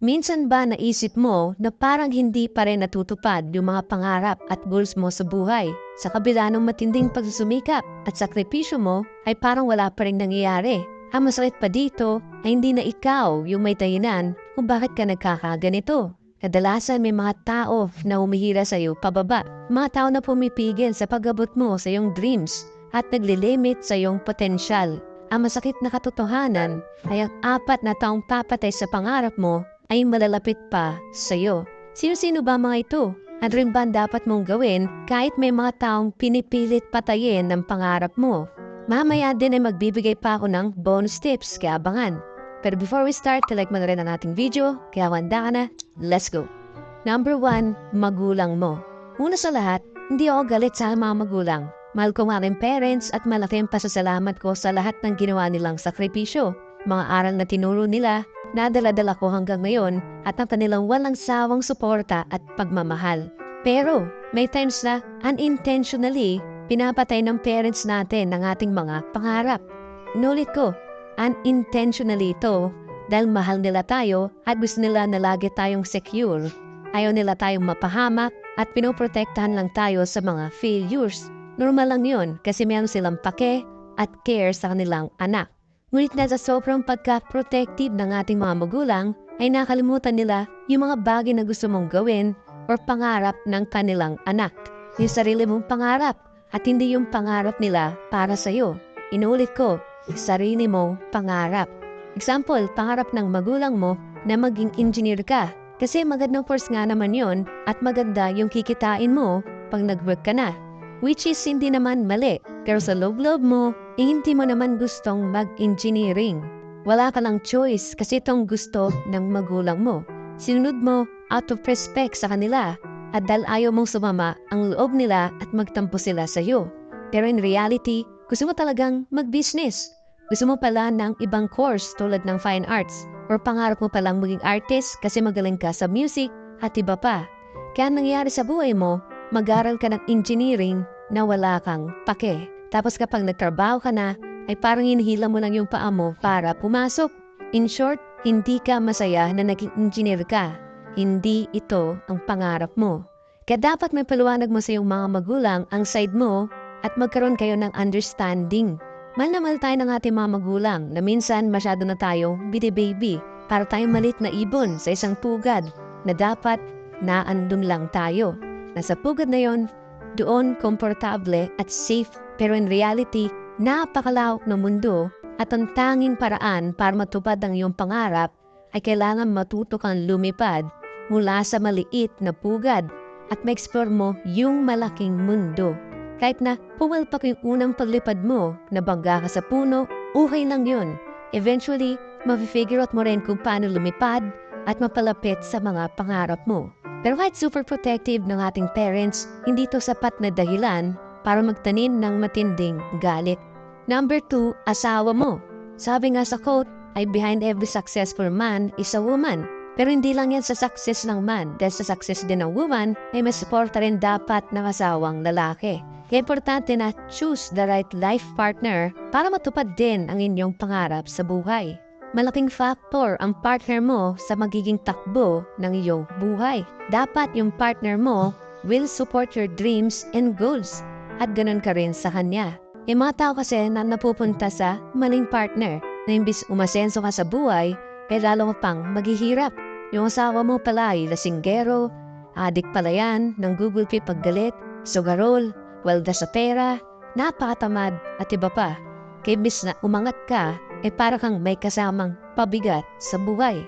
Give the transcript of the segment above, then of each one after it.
Minsan ba naisip mo na parang hindi pa rin natutupad yung mga pangarap at goals mo sa buhay? Sa kabila ng matinding pagsusumikap at sakripisyo mo ay parang wala pa rin nangyayari. Ang masakit pa dito ay hindi na ikaw yung may dahilan kung bakit ka nagkakaganito. Kadalasan may mga tao na humihira sa iyo pababa. Mga tao na pumipigil sa pag-abot mo sa iyong dreams at naglilimit sa iyong potensyal. Ang masakit na katotohanan ay ang 4 na taong papatay sa pangarap mo ay malalapit pa sa iyo. Sino-sino ba mga ito? Ano rin ba ang dapat mong gawin kahit may mga taong pinipilit patayin ng pangarap mo? Mamaya din ay magbibigay pa ako ng bonus tips kaya abangan. Pero before we start, like mo na rin ang ating video, kaya handa ka na, let's go! Number 1, magulang mo. Una sa lahat, hindi ako galit sa mga magulang. Mahal ko nga rin parents at malaking pasasalamat ko sa lahat ng ginawa nilang sakripisyo. Mga aral na tinuro nila, nadala-dala ko hanggang ngayon at ang kanilang walang sawang suporta at pagmamahal. Pero may times na unintentionally, pinapatay ng parents natin ang ating mga pangarap. Inulit ko, unintentionally ito dahil mahal nila tayo at gusto nila na lagi tayong secure. Ayaw nila tayong mapahamak at pinoprotektahan lang tayo sa mga failures. Normal lang yun kasi meron silang pake at care sa kanilang anak. Ngunit na sa sobrang pagka-protective ng ating mga magulang ay nakalimutan nila yung mga bagay na gusto mong gawin o pangarap ng kanilang anak. Yung sarili mong pangarap at hindi yung pangarap nila para sa'yo. Inulit ko, sarili mong pangarap. Example, pangarap ng magulang mo na maging engineer ka. Kasi magandang course nga naman yon at maganda yung kikitain mo pag nag-work ka na. Which is hindi naman mali, pero sa loob-loob mo, hindi mo naman gustong mag-engineering. Wala ka lang choice kasi itong gusto ng magulang mo. Sinunod mo out of respect sa kanila at dahil ayaw mong sumama ang loob nila at magtampo sila sa iyo. Pero in reality, gusto mo talagang mag-business. Gusto mo pala ng ibang course tulad ng fine arts or pangarap mo palang maging artist kasi magaling ka sa music at iba pa. Kaya nangyayari sa buhay mo, mag-aral ka ng engineering na wala kang pake. Tapos kapag nagtrabaho ka na, ay parang hinihila mo lang yung paa mo para pumasok. In short, hindi ka masaya na naging engineer ka. Hindi ito ang pangarap mo. Kaya dapat may paliwanag mo sa iyong mga magulang ang side mo at magkaroon kayo ng understanding. Mahal na mahal tayo ng ating mga magulang na minsan masyado na tayo baby para tayong malit na ibon sa isang pugad na dapat naandun lang tayo. Nasa pugad na yon, doon komportable at safe pero in reality, napakalawak ng mundo at ang tanging paraan para matupad ang iyong pangarap ay kailangan matuto kang lumipad mula sa maliit na pugad at ma-explore mo yung malaking mundo. Kahit na pumalpak yung unang paglipad mo, nabangga ka sa puno, okay lang yun. Eventually, ma-figure out mo rin kung paano lumipad at mapalapit sa mga pangarap mo. Pero kahit super protective ng ating parents, hindi to sapat na dahilan para magtanim ng matinding galit. Number 2, asawa mo. Sabi nga sa quote, ay behind every successful man is a woman. Pero hindi lang yan sa success ng man, dahil sa success din ng woman, ay may suporta rin dapat ng asawang lalaki. Kaya importante na choose the right life partner para matupad din ang inyong pangarap sa buhay. Malaking factor ang partner mo sa magiging takbo ng iyong buhay. Dapat yung partner mo will support your dreams and goals at ganun ka rin sa kanya. Yung mga tao kasi na napupunta sa maling partner na imbis umasenso ka sa buhay, ay lalo ka pang maghihirap. Yung asawa mo pala ay lasinggero, adik pala yan ng Google Pay paggalit, sugarol, welda sa pera, napakatamad at iba pa. Kaya imbis na umangat ka, para kang may kasamang pabigat sa buhay.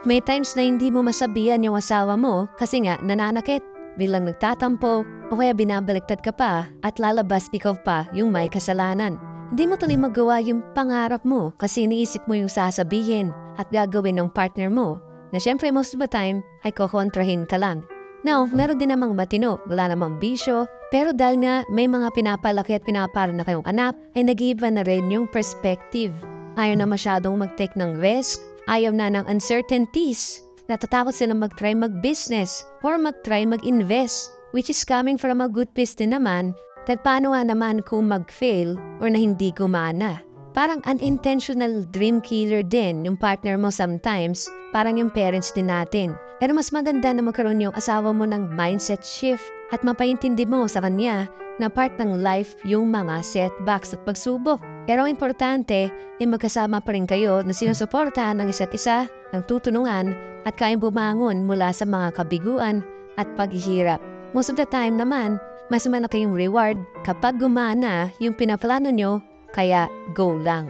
May times na hindi mo masabihan yung asawa mo kasi nga nananakit, bilang nagtatampo o kaya binabaliktad ka pa at lalabas ikaw pa yung may kasalanan. Hindi mo tuloy magawa yung pangarap mo kasi iniisip mo yung sasabihin at gagawin ng partner mo na syempre most of the time ay kukontrahin ka lang. Now, meron din namang matino, wala namang bisyo, pero dahil nga may mga pinapalaki at pinapara na kayong anak, ay nag-iiba na rin yung perspective. Ayaw na masyadong mag-take ng risk, ayaw na ng uncertainties. Natatakot sila mag-try mag-business or mag-try mag-invest, which is coming from a good place din naman, that paano nga naman kung mag-fail or na hindi gumana. Parang unintentional dream killer din yung partner mo sometimes, parang yung parents din natin. Pero mas maganda na magkaroon yung asawa mo ng mindset shift at mapaintindi mo sa kanya na part ng life yung mga setbacks at pagsubok. Pero ang importante, magkasama pa rin kayo na sinusuportahan ng isa't isa, ng tutulungan at kayang bumangon mula sa mga kabiguan at paghihirap. Most of the time naman, mas malaki yung reward kapag gumana yung pinaplano nyo, kaya go lang.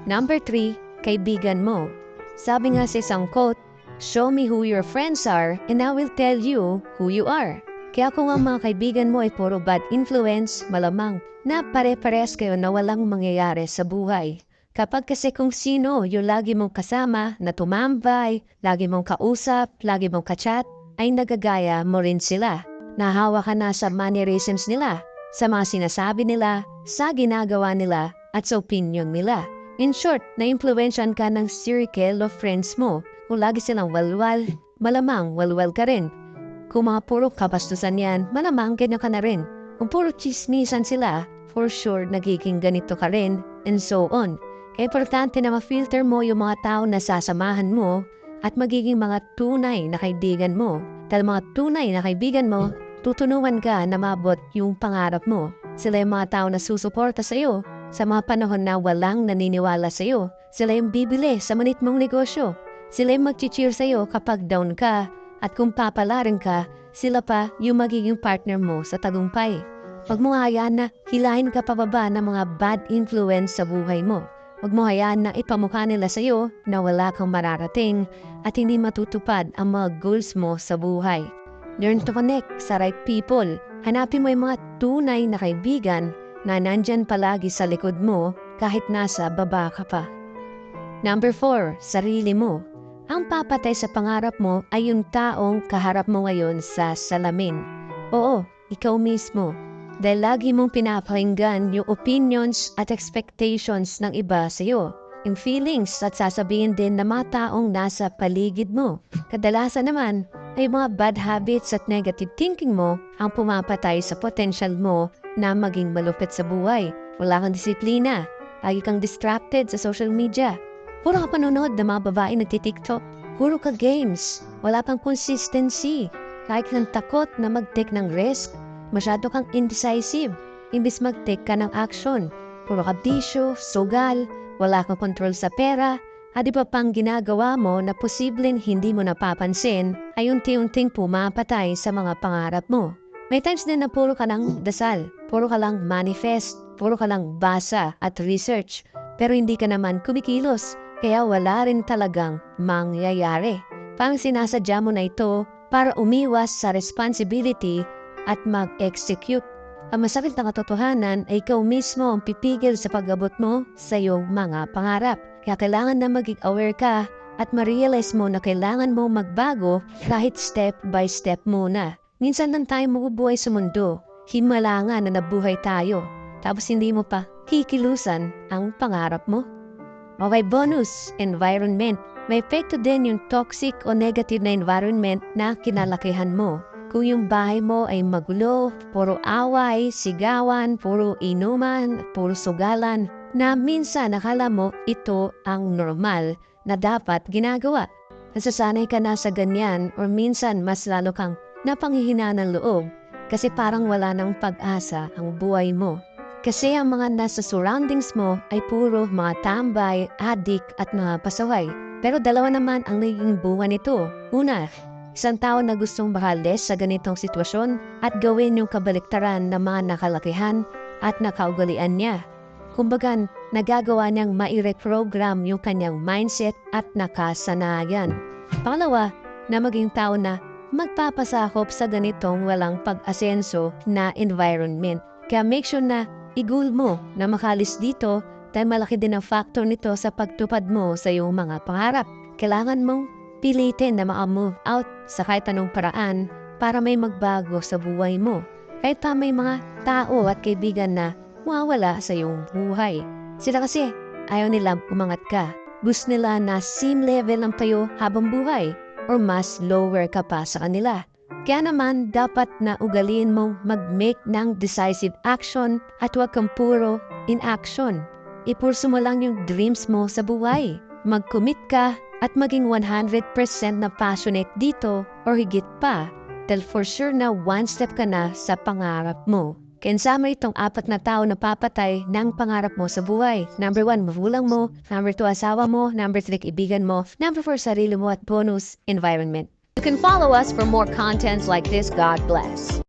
Number 3, kaibigan mo. Sabi nga sa isang quote, "Show me who your friends are and I will tell you who you are." Kaya kung ang mga kaibigan mo ay puro bad influence, malamang na pare-pares kayo na walang mangyayari sa buhay. Kapag kasi kung sino yung lagi mong kasama na tumambay, lagi mong kausap, lagi mong kachat, ay nagagaya mo rin sila. Nahawa ka na sa mannerisms nila, sa mga sinasabi nila, sa ginagawa nila, at sa opinion nila. In short, na-influensyan ka ng circle of friends mo. Kung lagi silang walwal, malamang walwal ka rin. Kung mga puro kabastusan yan, malamang ganyan ka na rin. Kung puro chismisan sila, for sure nagiging ganito ka rin, and so on. Kaya importante na ma-filter mo yung mga tao na sasamahan mo at magiging mga tunay na kaibigan mo. Dahil mga tunay na kaibigan mo, tutunuan ka na mabot yung pangarap mo. Sila yung mga tao na susuporta sa iyo sa mga panahon na walang naniniwala sa iyo. Sila yung bibili sa manit mong negosyo. Sila yung mag-cheer sa iyo kapag down ka. At kung papalarin ka, sila pa yung magiging partner mo sa tagumpay. Huwag mo hayaan na hilahin ka pababa ng mga bad influence sa buhay mo. Huwag mo hayaan na ipamukha nila sa iyo na wala kang mararating at hindi matutupad ang mga goals mo sa buhay. Learn to connect sa right people. Hanapin mo yung mga tunay na kaibigan na nandyan palagi sa likod mo kahit nasa baba ka pa. Number 4, sarili mo. Ang papatay sa pangarap mo ay yung taong kaharap mo ngayon sa salamin. Oo, ikaw mismo. Dahil lagi mong pinapakinggan yung opinions at expectations ng iba sa iyo. Yung feelings at sasabihin din ng mga taong nasa paligid mo. Kadalasan naman ay mga bad habits at negative thinking mo ang pumapatay sa potential mo na maging malupit sa buhay. Wala kang disiplina. Lagi kang distracted sa social media. Puro ka panonood ng mga babae nagtitiktok. Puro ka games. Wala pang consistency. Kahit kang takot na mag-take ng risk. Masyado kang indecisive. Imbis mag-take ka ng action. Puro ka bisyo, sugal, wala kang control sa pera, at iba pang ginagawa mo na posibleng hindi mo napapansin ay unti-unting pumapatay sa mga pangarap mo. May times din na puro ka lang dasal, puro ka lang manifest, puro ka lang basa at research, pero hindi ka naman kumikilos, kaya wala rin talagang mangyayari. Parang sinasadya mo na ito para umiwas sa responsibility at mag-execute. Ang masakit na katotohanan ay ikaw mismo ang pipigil sa pag-abot mo sa iyong mga pangarap. Kaya kailangan na maging aware ka at ma-realize mo na kailangan mo magbago kahit step by step muna. Minsan lang tayo mabubuhay sa mundo. Himalangan na nabuhay tayo. Tapos hindi mo pa kikilusan ang pangarap mo. Okay, bonus, environment. May epekto din yung toxic o negative na environment na kinalakihan mo. Kung yung bahay mo ay magulo, puro away, sigawan, puro inuman, puro sugalan, na minsan nakala mo ito ang normal na dapat ginagawa. Nasasanay ka na sa ganyan or minsan mas lalo kang napanghihina ng loob kasi parang wala ng pag-asa ang buhay mo. Kasi ang mga nasa surroundings mo ay puro mga tambay, adik at mga pasaway. Pero dalawa naman ang naging buwan nito. Una, isang tao na gustong makaalis sa ganitong sitwasyon at gawin yung kabaliktaran ng mga nakalakihan at nakaugalian niya. Kumbaga, nagagawa niyang mai-reprogram yung kanyang mindset at nakasanayan. Pangalawa, na maging tao na magpapasakop sa ganitong walang pag-asenso na environment. Kaya make sure na i-goal mo na makalis dito dahil malaki din ang factor nito sa pagtupad mo sa iyong mga pangarap. Kailangan mong pilitin na maka-move out sa kahit anong paraan para may magbago sa buhay mo. Kahit pa may mga tao at kaibigan na mawawala sa iyong buhay. Sila kasi ayaw nilang umangat ka. Gusto nila na same level lang kayo habang buhay or mas lower ka pa sa kanila. Kaya naman dapat na ugaliin mong mag-make ng decisive action at huwag kang puro inaction. ipurso mo lang yung dreams mo sa buhay. Mag-commit ka at maging 100% na passionate dito or higit pa. Dahil for sure na one step ka na sa pangarap mo. Kensama itong 4 na tao na papatay ng pangarap mo sa buhay. Number 1, magulang mo. Number 2, asawa mo. Number 3, kaibigan mo. Number 4, sarili mo. At bonus, environment. You can follow us for more contents like this. God bless.